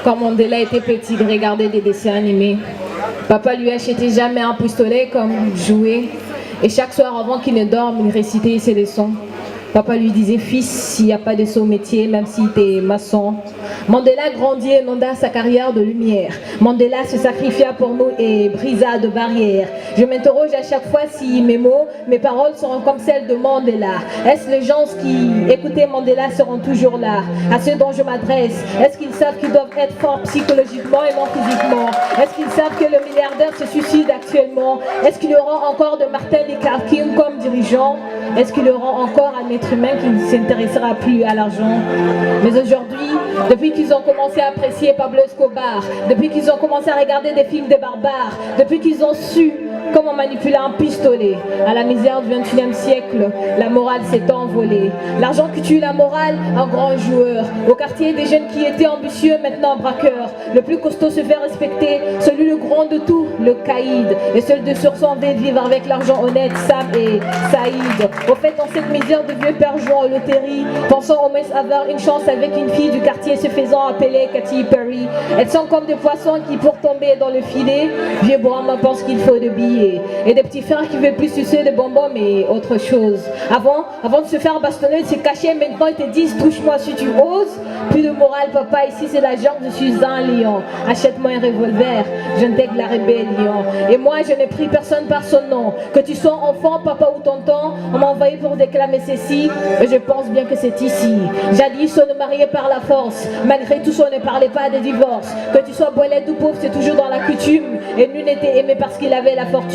Quand Mandela était petit, il regardait des dessins animés. Papa lui achetait jamais un pistolet comme jouet. Et chaque soir, avant qu'il ne dorme, il récitait ses leçons. Papa lui disait, fils, s'il n'y a pas de saut métier, même si tu es maçon. Mandela grandit et inonda sa carrière de lumière. Mandela se sacrifia pour nous et brisa de barrières. Je m'interroge à chaque fois si mes mots, mes paroles seront comme celles de Mandela. Est-ce les gens qui écoutaient Mandela seront toujours là? À ceux dont je m'adresse, est-ce qu'ils savent qu'ils doivent être forts psychologiquement et non physiquement? Est-ce qu'ils savent que le milliardaire se suicide actuellement? Est-ce qu'il y aura encore de Martin Luther King comme dirigeant? Est-ce qu'il y aura encore un être humain qui ne s'intéressera plus à l'argent? Mais aujourd'hui, depuis qu'ils ont commencé à apprécier Pablo Escobar, depuis qu'ils ont commencé à regarder des films de barbares, depuis qu'ils ont su comment manipuler un pistolet, à la misère du XXIe siècle, la morale s'est envolée. L'argent qui tue la morale, un grand joueur. Au quartier, des jeunes qui étaient ambitieux, maintenant braqueurs. Le plus costaud se fait respecter, celui le grand de tout, le caïd. Et seul de sur son de vivre avec l'argent honnête, Sam et Saïd. Au fait, en cette misère de vieux pères jouant aux loteries, pensant au moins avoir une chance avec une fille du quartier se faisant appeler Katy Perry. Elles sont comme des poissons qui, pour tomber dans le filet, vieux Brahma pense qu'il faut de billets. Et des petits frères qui veulent plus sucer de bonbons, mais autre chose. Avant de se faire bastonner, de se cacher, maintenant ils te disent touche-moi si tu oses. Plus de morale, papa, ici c'est la jambe, je suis un lion. Achète-moi un revolver, j'intègre la rébellion. Et moi je n'ai pris personne par son nom. Que tu sois enfant, papa ou tonton, on m'a envoyé pour déclamer ceci. Et je pense bien que c'est ici. Jadis on est marié par la force. Malgré tout, on ne parlait pas de divorce. Que tu sois bolette ou pauvre, c'est toujours dans la coutume. Et nul n'était aimé parce qu'il avait la fortune.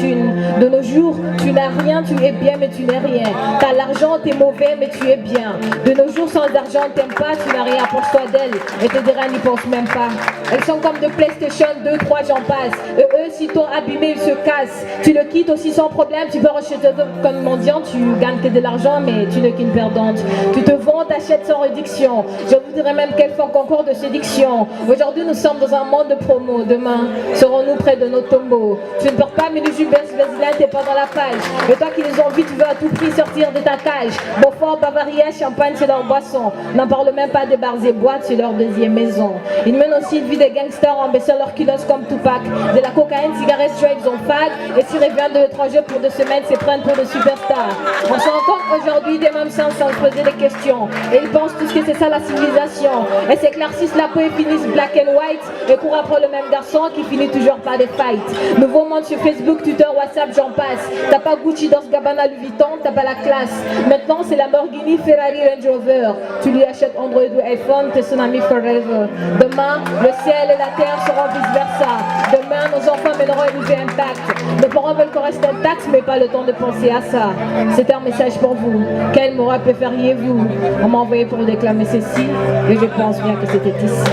De nos jours, tu n'as rien, tu es bien, mais tu n'es rien. T'as l'argent, t'es mauvais, mais tu es bien. De nos jours, sans argent, t'aimes pas, tu n'as rien, pense-toi d'elle. Et te dira, n'y pense même pas. Elles sont comme de PlayStation 2, 3, j'en passe. Eux, si t'ont abîmé, ils se cassent. Tu le quittes aussi sans problème, tu peux rejeter comme mendiant, tu gagnes que de l'argent, mais tu n'es qu'une perdante. Tu te vends, t'achètes sans réduction. Je vous dirais même qu'elles font concours de séduction. Aujourd'hui, nous sommes dans un monde de promo. Demain, serons-nous près de nos tombeaux. Tu ne perds pas, mais le Vaseline, t'es pas dans la page. Et toi qui les ont vus, tu veux à tout prix sortir de ta cage. Beaufort, Bavaria, Champagne, c'est leur boisson. N'en parle même pas des bars et boîtes, c'est leur deuxième maison. Ils mènent aussi une vie de gangsters en baissant leurs kilos comme Tupac. De la cocaïne, cigarettes, ils ont fag. Et s'ils reviennent de l'étranger pour 2 semaines, c'est prennent pour des superstars. On se rend compte aujourd'hui des mêmes sens sans se poser des questions. Et ils pensent tous que c'est ça la civilisation. Et s'éclaircissent la peau et finissent black and white. Et courent après le même garçon qui finit toujours par des fights. Nouveau monde sur Facebook, Twitter, WhatsApp, j'en passe. T'as pas Gucci dans ce Gabbana Louis Vuitton, t'as pas la classe. Maintenant c'est Lamborghini, Ferrari, Range Rover. Tu lui achètes Android ou iPhone, t'es son ami forever. Demain, le ciel et la terre seront vice versa. Demain, nos enfants mèneront une vie intacte. Nos parents veulent qu'on reste intacts, mais pas le temps de penser à ça. C'est un message pour vous. Quelle morale préfériez-vous? On m'a envoyé pour déclamer ceci, et je pense bien que c'était ici.